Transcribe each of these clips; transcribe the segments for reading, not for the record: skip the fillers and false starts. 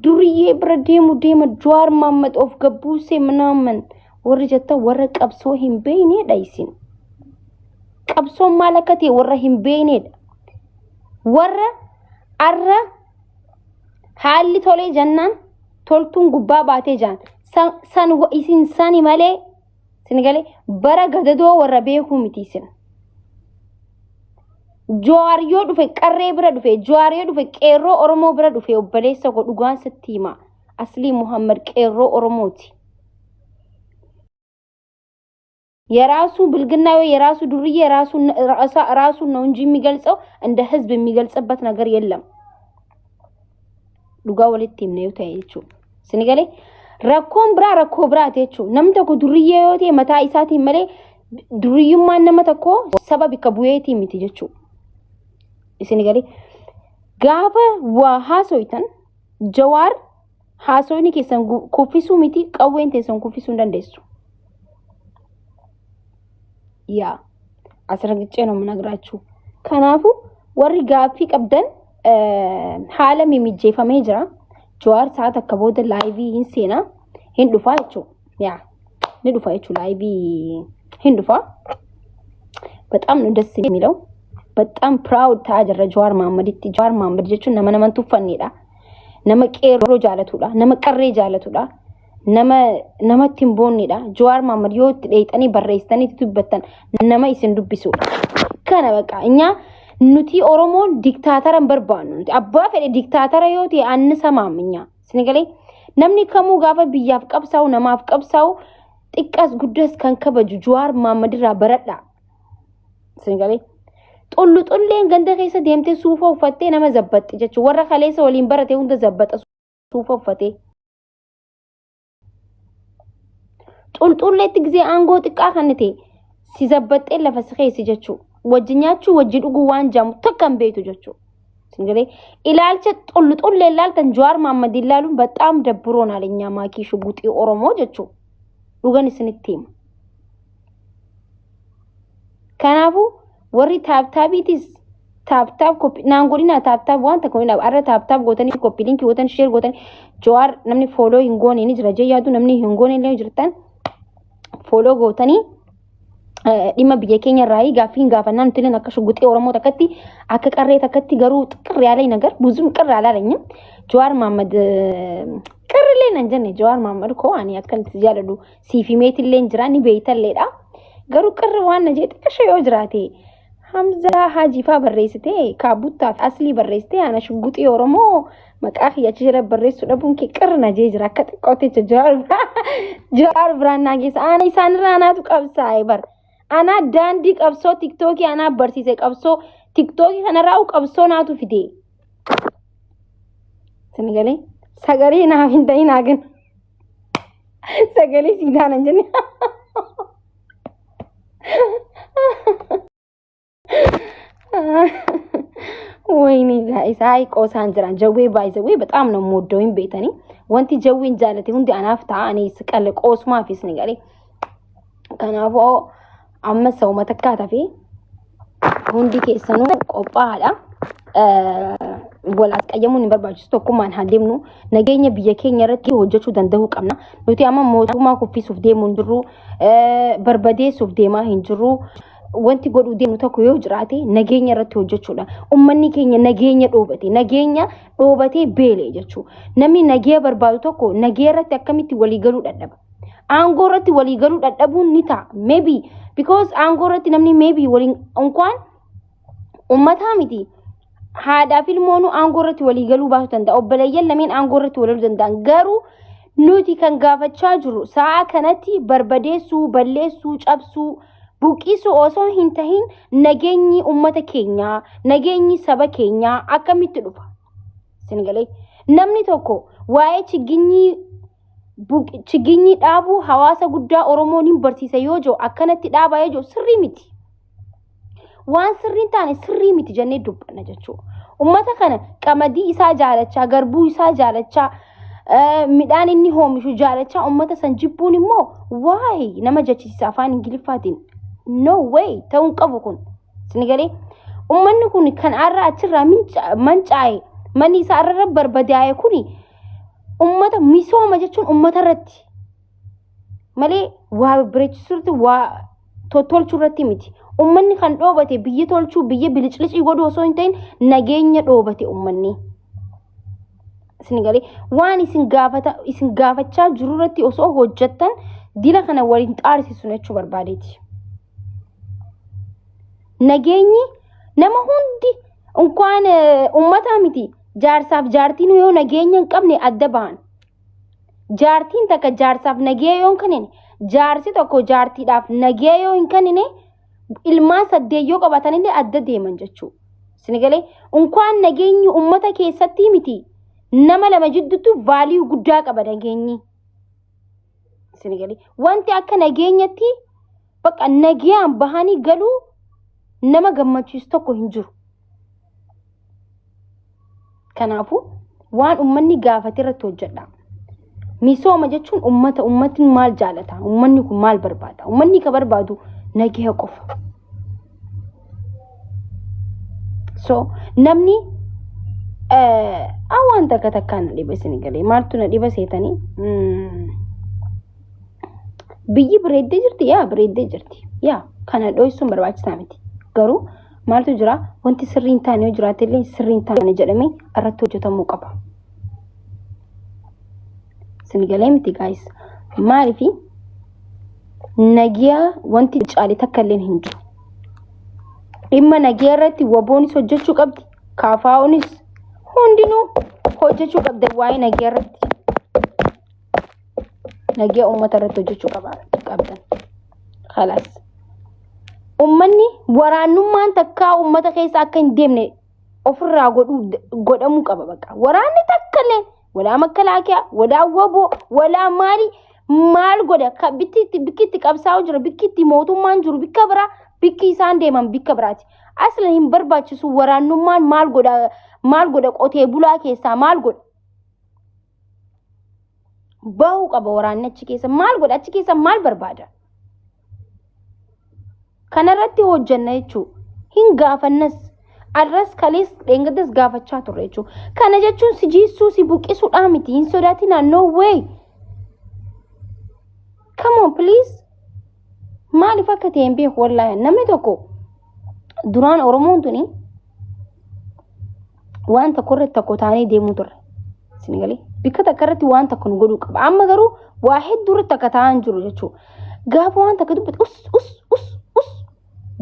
duriyee bira deema Jawaar Mohaammed of gabbuusee minaaman warri jetta warra qabsoo hin beeknedha isin. Qabsoo maal akka ta'e warra hin beeknedha. Warra arra haalli tolee jannaan toltuun gubbaa baatee jaan san isin sani malee sinigale bara gadadoo warra beekuu miti isin. Jawaar yoo dhufe qarree bira dhufe Jawaar yoo dhufe qeerroo Oromoo bira dhufe obbaleessa ko dhugaan sitti hima. Aslii Muhammad qeerroo Oromooti. የራሱ ብልግናው የራሱ ዱርዬ ራሱ ነው እንጂ የሚገልጸው እንደ ህዝብ የሚገልጽበት ነገር የለም። ዱጋ ወለቲም ነው ታይቹ ስንገሌ ረኮም ብራ ተቹ ነምተ ኮ ዱርዬ yote መታ ኢሳቲ መለ ዱርዩማ ነመተኮ ሰበብ ከቡየቲ ሚትጀቹ ስንገሌ ጋፈ ወሃሶይተን ጀዋር ሃሶይኒ ከሰን ኩፊሱ ሚቲ ቀዌን ተሰን ኩፊሱ እንደንደሱ ያ አስረግጬ ነው ምነግራችሁ ከናፉ ወሪ ጋፊ ቀብደን حالم የሚጀፈመ ጅራ ጀዋር ሰዓት አከቦደ ላይቪ ሂንሴና ሂንዱፋቹ ያ ንዱፋቹ ላይቪ ሂንዱፋ በጣም ነው ደስ የሚለው በጣም ፕራውድ ታጀረ ጀዋር መሐመድ ጀቹ ነመነመንቱ ፈኒዳ ነመቄሮ ጃለቱዳ ነመቀሬ ጃለቱዳ namatti boonnidha Jawaar Mohaammed yoo deeytanii barreessanii tubbatan nama isin dubbisu kana baqa nya nuti Oromoon diktaataran barbaannu abbaa fedhe diktaatara yoo ta'e annisamaamnya sinigale namni kamuu gaafa biyyaaf qabsaa'u namaaf qabsaa'u xiqqas guddas kan kabaju Jawaar Mohaammed irraa baradha sinigale xulleen ganda keessa deemtee suufa uffattee nama zabbatti jechuun warra kaleessa waliin barate hunda zabbata suufa uffattee xulleetti ጊዜ አንጎ ጥቃ ከነቴ ሲዘበጠ ለፈስኸይ ሲጀቹ ወጅኛቹ ወጅዱ ጉዋን ጃሙ ተከም ቤቱ ጀቹ እንግዲህ ኢላልቸ ጡል ለላልተን ጀዋር መሐመድ ይላሉ በጣም ደብሮናል እኛ ማኪ ሽጉጢ ኦሮሞ ጀቹ ዱገን ስንቲም ከናፉ ወሪ ታብታቢቲስ ታብታብ ኮፒ ናንጎዲና ታብታብ ዋን ተኮይና አረ ታብታብ ጎተኒ ኮፒ ሊንክ ወተን ሼር ጎተኒ ጀዋር ነምኒ ፎሎ ኢንጎን ኒ ጅራጀ ያዱ ነምኒ ኢንጎን ኒ ጅርታን ፎሎ ጎተኒ ዲማ biyya keenya raayii gaafiin gaafannaan tileen akka shuguxee Oromoo takkatti akka qarree takkatti garuu xiqqir yaalay ነገር ብዙም ቅር አላለኝም ጀዋር መሐመድ ቅርሌን እንጀነ ጀዋር መሐመድ ኮ አኒ አከል ትያለዱ ሲፊሜት ሌን ጅራኒ ቤይተሌዳ ገሩ ቅር ዋን ነጀ ጥቅሽ ዮ ጅራቴ ሐምዛ ሐጂፋ በሬስቴ ካቡታ አስሊ በሬስቴ አና ሽጉጤ ኦሮሞ መቃህ ያችረ በሬሱ ደቡን ከቅር ነጀ ጅራ ከጥቆቴ ጀዋር ብራና ጌስ አና ኢሳንራናቱ ቀብሳ አይበር አና ዳንዲ ቀብሶ ቲክቶክ አና በርሲሴ ቀብሶ ቲክቶክ ከነራው ቀብሶ ናቱ ፊዴ ስንገሌ ሰገሪ ናፊንተይና ግን ሰገሊ ሲዳን እንጀኒ ወይኔ ጋይስ አይ ቆሳን ጅራን ጀዌ ባይዘዌ በጣም ነው ሞዶኝ ቤተኒ ወንቲ ጀዌን ጃለቴ ሁንዲ አናፍታ እኔ ስቀል ቆስማ ፊስ ንገሪ ከናፎ አመሰው መተካታፊ ሁንዲ ከሰኑ ቆጳዳ ወላ ቀየሙን በርባጭ ስቶኩማን ሀዴምኑ ነገኛ በየኬኛ ረቲ ወጀቹ ደንደሁ ቀምና ኑቲ አማ ሞቱማ ኮፊሱፍ ዴሙን ድሩ በርበዴ ሱፍ ዴማ ሂንጅሩ wanti godhu deemu tokko yoo jiraate nageenya irratti hojjechuudha ummanni keenya nageenya dhoobate beele jechuu namni nageenya barbaadu tokko nageenya irratti akkamitti walii galuu dadhaba aangoo irratti walii galuu dadhabuun ni ta'a maybe because aangoo irratti namni maybe waliin unkwaan ummata miti haadha filmoonu aangoo irratti walii galuu baatu danda'a obboleeyyan lameen aangoo irratti walii galuu danda'an garuu nuti kan gaafachaa jiru sa'a kanatti barbadeessuu balleessuu cabsuu buqisu osoo hin tahin nageenyi ummata keenya nageenyi saba keenya akkamitti dhufa singalee namni tokko waa'ee chigginyi dhaabu hawaasa guddaa Oromoonin barsiisa yoo jo akkanatti dhaabaa yoo jo sirrii miti waan sirriin taane sirrii miti jennee dubbanna jechuu ummata kana qamadii isaa jaalachaa garbuu isaa jaalachaa midhaan inni hoomishu jaalachaa ummata san jibbuun immoo waa'ee nama jechisiisa afaan Ingiliffaatiin no way ta'un qabu kun sinigale ummanni kun kan arra achirra mancaay mani isa arra barbadaay kuni ummata misooma jechuun ummata irratti malee waa bireechisuutti waa tolchuu irratti miti. Ummanni kan dhoobate biyya tolchuu biyya biliclicii godhu osoo hin ta'in nageenya dhoobate ummanni. Isin galee waan isin gaafachaa jiru irratti osoo hojjettan dila kana waliin xaarsisu jechuu barbaadeeti. Nageenyi nama hundi unkaan ummata miti jaarsaaf jaartiin yoo nageenya hin qabne adda ba'an. Jaartiin takka jaarsaaf nagee yoo hin kennine jaarsi tokko jaartiidhaaf nagee yoo hin kennine ilmaan saddeeyyoo qabatanillee adda deeman jechuudha. Isin galee unkaan nageenyi ummata keessatti miti nama lama jidduutti vaaliyuu guddaa qaba nageenyi. Isin galee wanti akka nageenyatti bakka nagayaan bahanii galuu nama gammachiisu tokko hin jiru. Kanaafuu waan ummanni gaafate irratti hojjedha. Misooma jechuun ummatni maal jaalata? Ummanni kun maal barbaada? Ummanni ka barbaadu nagaya qofa. So namni awaan takkaan na dhiba isin galee maaltu na dhiba seetanii biyyi bareeddee jirti yaa bareeddee jirti yaa kana dho'isuun barbaachisaa miti. Garuu maaltu jira wanti sirriin taane yoo jiraatellee sirriin taane jedhamee irratti hojjetamuu qaba. Isin galee miti guys maaliifi nagiyaa wanti caalee takka illee hin jiru. Dhimma nagiyaa irratti waboonis hojjechuu qabdi. Kaafaa'unis hundinuu hojjechuu qabda waa'ee nagiyaa irratti. Nagiyaa uummata irratti hojjechuu qabdan. Khalaas. Ummanni waraannummaan takkaa uummata keessa akka hin deemne ofirraa godhamuu qaba bakka. Waraanni takka illee walaa makalaakiyaa, walaa waboo, walaa maal godha bikkitti qabsaa'u jira bikkitti mootummaan jiru bikka biraa bikki isaan deeman bikka biraati. Aslan hin barbaachisu waraannummaan maal godha qotee bulaa keessaa maal godha? Bahuu qaba waraanni achi keessa maal godha achi keessa maal barbaada? Kanarratti hojjanna jechuudha. Hin gaafannas arras kalees dheengaddas gaafachaa turre jechuudha. Kana jechuun si jiisuu si buqqisuudhaa miti hin sodaatinaa no way. Come on please. Maaliif akka ta'e hin beeku wallaahi namni tokko duraan Oromoon tuni waan tokko irratti tokko taanee deemuu turre. Isin galee bikka takka irratti waan tokko nu godhuu qaba. Amma garuu waa hedduu irratti akka ta'an jiru jechuudha. Gaafa waan takka dubbatu us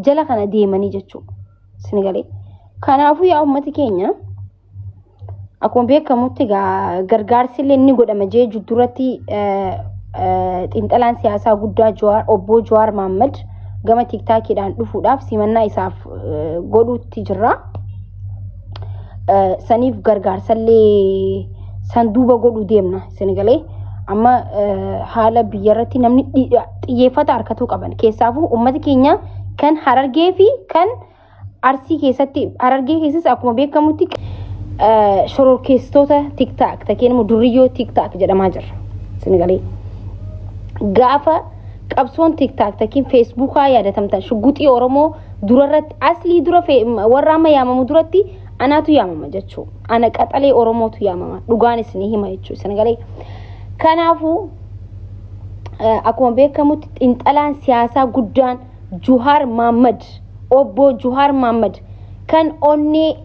jala kana deemanii jechuudha. Isin galee kanaafuu yaa uummati keenya akkuma beekamutti gargaarsi illee inni godhama jee jidduuratti xiinxalaan siyaasaa guddaa obbo Jawaar Mohaammed gama tiktaakiidhaan dhufuudhaaf simannaa isaaf godhuutti jirra. Saniif gargaarsallee san duuba godhuu deemna isin galee amma haala biyyarratti namni xiyyeeffata harkatuu qaban keessaafuu uummati keenya kan Harargee fi kan Arsii keessatti Harargee keessas akkuma beekamutti shororkeessitoota tiktaak takeen immoo duriyyoo tiktaak jedhamaa jira isin galee. Gaafa qabsoon tiktaak takiin feesbuukaa yaadatamtan shugguxii Oromoo durarratti aslii dura warra amma yaamamu duratti anaatu yaamama jechuudha. Ana qaxalee Oromootu yaamama dhugaan isinii hima jechuudha isin galee. Kanaafuu akkuma beekamutti xiinxalaan siyaasaa guddaan Jawaar Mohaammed obbo Jawaar Mohaammed kan onnee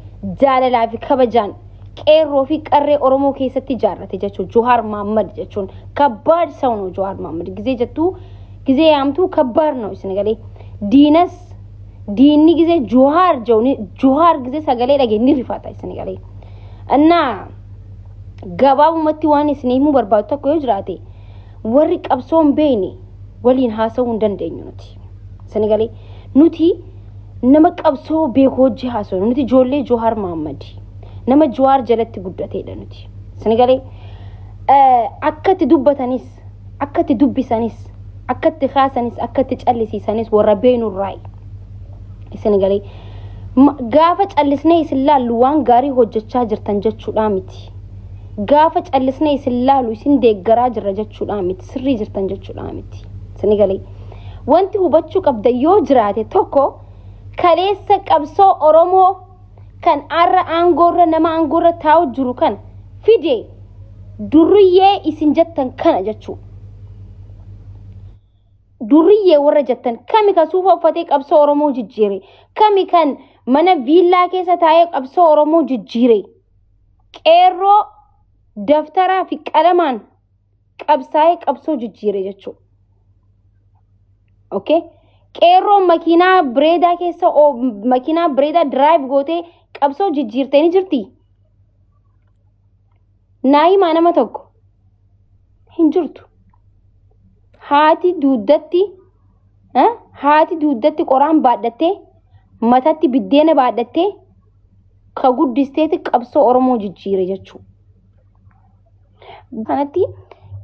jaalalaa fi kabajaan qeerroo fi qarree Oromoo keessatti ijaarrate jechuudha. Jawaar Mohaammed jechuun kabbaad ሰው ነው Jawaar Mohaammed ጊዜ ያምቱ ከባድ ነው isin galee diinni ጊዜ Jawaar ጊዜ sagalee dhageenyi rifaata isin galee እና gabaabumatti waan isin himuu barbaadu tokko yoo jiraate warri qabsoon beeyne waliin haasawuu hin dandeenyu nuti isin galee nuti nama qabsoo beekoo hojii haasawuu nuti ijoollee Jawaar Mohaammed nama Jawaar jalatti guddateedha nuti isin galee akkatti dubbatanis akkatti dubbisanis akkatti haasanis akkatti callisiisanis warra beenurraa isin galee gaafa callisnee isin laallu waan gaarii hojjechaa jirtan jechuudha miti. Gaafa callisnee isin laalu isin deeggaraa jirra jechuudha miti sirrii jirtan jechuudha miti isin galee wanti hubachuu qabda yoo jiraate tokko kaleessa qabsoo Oromoo kan arra aangoorra nama aangoorra taa'u jiru kan fide durriyyee isin jettan kana jechuu durriyyee warra jettan kami kan suufa uffatee qabsoo Oromoo jijjiire kami kan mana viillaa keessa taa'ee qabsoo Oromoo jijjiire qeerroo daftaraa fi qalamaan qabsaa'ee qabsoo jijjiire jechuu okay qeerroo makiinaa bireedaa keessa makiinaa bireedaa drive gootee qabsoo jijjiirtee ni jirti naayimaa nama tokko hin jirtu haati duuddatti qoraan baadhattee matatti biddeena baadhattee ka guddisteeti qabsoo Oromoo jijjiire jechuu kanatti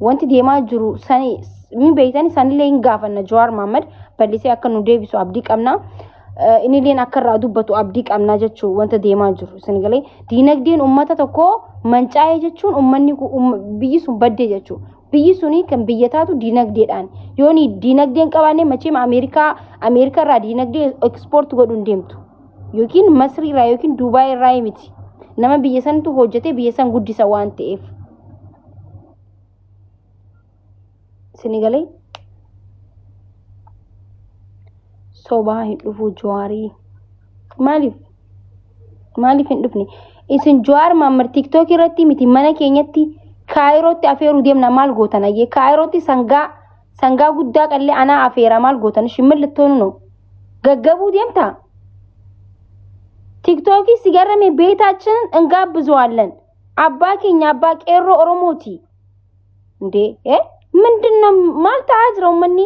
wanti deemaa jiru sani min beeytani sanillee hin gaafanna Jawaar Mohammad ballisee akka nu deebisu abdii qabna inilleen akka irraa dubbatu abdii qabna jechuu wanta deemaa jiru sinigalee diinagdeen ummata tokko mancaa'ee jechuun ummanni biyyi sun baddee jechuu biyyi suni kan biyya taatu diinagdeedhaan yooni diinagdeen qabaanne macheema Ameerikaa irraa diinagdee export godhuun deemtu yookiin Masrii irraa yookiin Dubaay irraa miti nama biyya santu hojjete biyya san guddisa waan ta'eef sinigalee sobaa hin dhufu Jawaarii maaliif hin dhufne isin Jawaar Mohammad TikTok irratti miti mana keenyatti kaayirootti afeeruu deemna maal gootan ayyee kaayirootti sangaa guddaa qallee anaa afeera maal gootan shimmallattoon no gaggabuu deemta TikTok sigarame ቤታችን እንጋብዘዋለን አባ ኬኛ አባ ቄሮ ኦሮሞቲ እንዴ ምንድነው ማልታ አጅረው ማኒ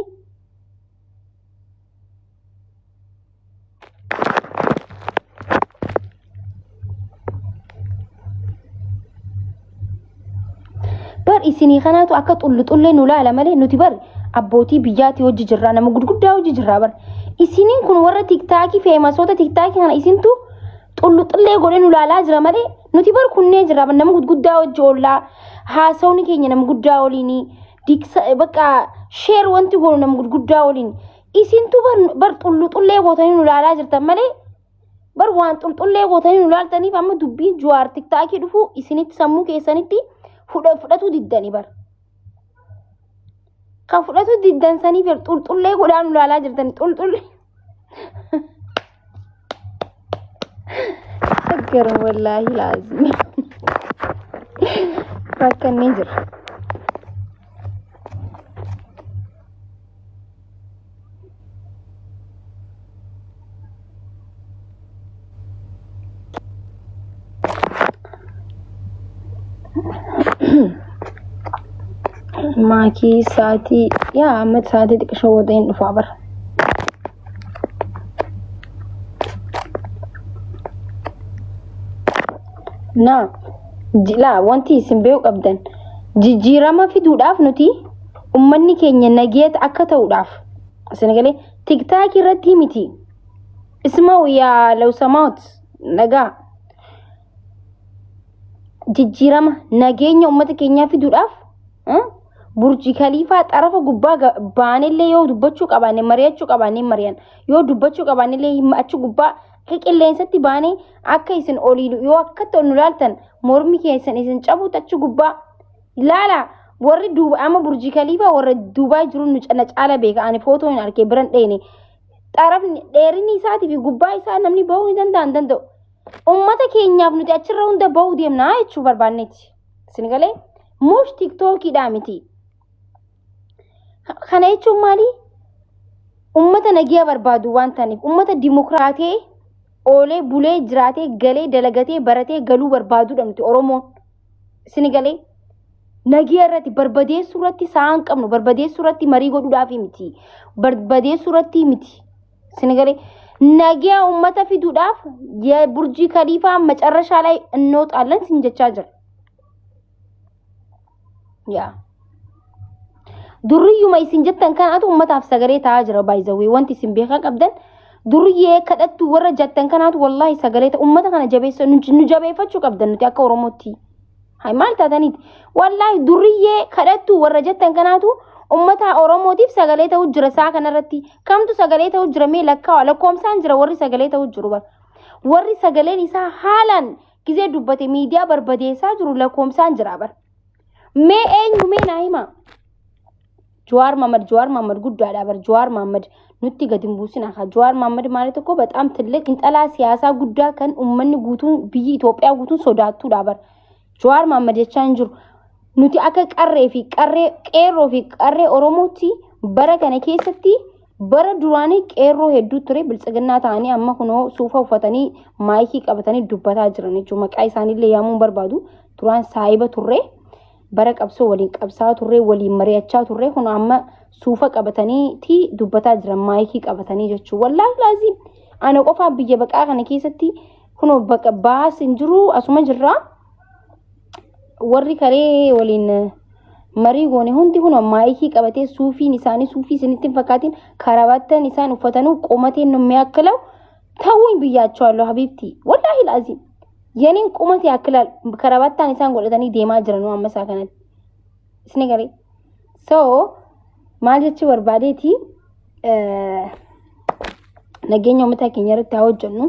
በር isini kanaatu akka xullee nu laala malee nuti bar abbootii biyyaati hojii jirra nama gudguddaa hojii jirra bar isiniin kun warra TikTok feemasoota TikTok kana isintu xullee godhe nu laalaa jira malee nuti bar kunnee jirra nama gudguddaa hojii oollaa haasawni keenya nama guddaa oliini diksa bakka share wanti godhu nama gudguddaa oliini isintu bar xullee gootanii nu laalaa jirtan malee bar waan xullee gootanii nu laaltaniif amma dubbii Jawaar TikTok dhufu isinitti sammuu keessanitti fudhatu diddani bar kan fudhatu diddan sanii ber xullee godhaan nu laalaa jirtan xullee agar wallahi lazim rakkanni jira माकी साथी या अहमद साथी दिक्कत होते हैं नुफाबर ना जिला wanti isin beeku qabdan jijjiirama fiduudhaaf nuti ummanni keenya nageet akka ta'uudhaaf asinalee TikTok irratti miti isma'u yaa law samaat nagaa jijjiirama nageenya ummata keenyaa fiduudhaaf burji khaliifaa xarafa gubbaa baanillee yoo dubbachuu qabaanne mari'achuu qabaanne mari'an yoo dubbachuu qabaanillee achi gubbaa qilleensatti baanee akka isin oliin yoo akka ta'u nu laaltan mormi keessan isin cabuut achi gubbaa ilaala warri duuba ama burji khaliifaa warra duubaa jiru nu caala beeka ani footoo hin arkee biran dheene xarafni dheerinni isaatii fi gubbaa isaa namni bahuu ni danda'u ummata keenyaaf nuti achirra hunda bahuu deemnaa jechuu barbaanneeti isin galee mush TikTokidha miti kana jechuun maali ummata nagiyaa barbaadu waan ta'aniif ummata dimokiraatee oolee bulee jiraatee galee dalagatee baratee galuu barbaadudha miti Oromoon isin galee nagiyaa irratti barbadeessuu irratti sa'aan qabnu barbadeessuu irratti marii godhuudhaaf miti barbadeessuu irratti miti isin galee nagiyaa ummata fiduudhaaf burji khaliifaa macarrashaa ላይ እንወጣለን sinjechaa jira yaa durriyyuma isin jettan kanaatu ummataaf sagalee ta'aa jira baay'izawee wanti isin beekaa qabdan durriyyee kadhattu warra jettan kanaatu wallahi sagalee ummata kana jabeessa nu jabeeffachuu qabdan nuti akka Oromootti hay maal taataniiti wallahi durriyyee kadhattu warra jettan kanaatu ummata Oromootiif sagalee ta'uu jira saa kanarratti kamtu sagalee ta'uu jira mee lakkoomsaan jira warri sagalee ta'uu jiru warri sagaleen isaa haalaan gizee dubbate miidiyaa barbadeessaa jiru lakkoomsaan jira mee eenyu mee naa hima Jawaar Mohammad guddaadha bar Jawaar Mohammad nutti gadi hin buusina haa Jawaar Mohammad ማለት እኮ በጣም ትልቅ እንጠላ ሲያሳ ጉዳ ከን ኡመኒ ጉቱን ብይ ኢትዮጵያ ጉቱን ሶዳቱudha bar Jawaar Mohammad jechaan jiru nuti akka qarree fi qeerroo fi qarree Oromooti bara kana keessatti bara duraanii qeerroo hedduu ture biltsiginnaa ta'anii amma kunoo suufa uffatanii maayikii qabatanii dubbataa jiran jechuudha maqaa isaaniillee yaamuun barbaadu turaan saayiba turre bara qabsoo waliin qabsaa turre waliin mari'achaa turre kunoo amma suufa qabatanii ti dubbataa jiran maayikii qabatanii jechuudha wallaahi laazim ana qofa biyya baqaa kana keessatti kunoo baqa baas hin jiru asuma jirra warri karee waliin marii goone hundi kunoo maayikii qabatee suufiin isaanii suufii isinitti fakkaatiin karabaatan isaan uffatanii qomateen numme akkalaw ta'uun biyyaachaallee habibti wallaahi laazim yaniin qomatee akkala karabaatan isaan godhatanii deemaa jiran amma isaa kanatti isni garee so maal jechi barbaadeeti nageenya uummata keenya irratti haa hojjennu